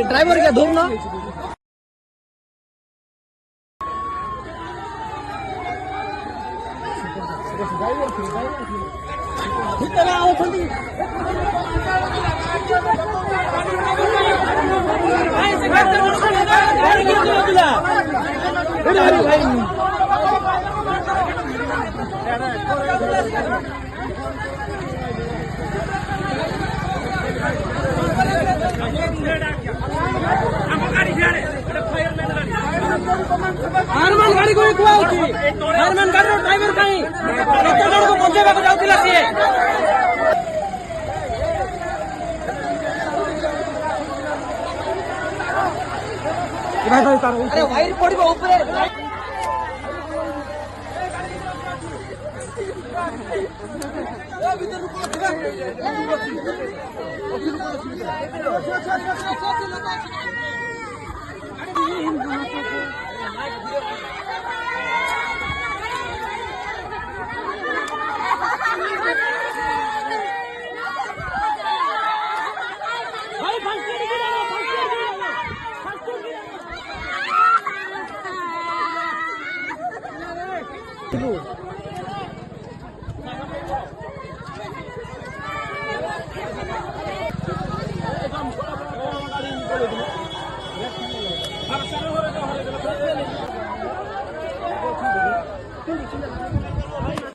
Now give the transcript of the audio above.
driver क्या धूम ना फायरमैन गाड़ी को फायरमैन गाड़ी ड्राइवर कहीं जन को पहुंचेगा जाऊला सी अरे वायर पड़ो ऊपर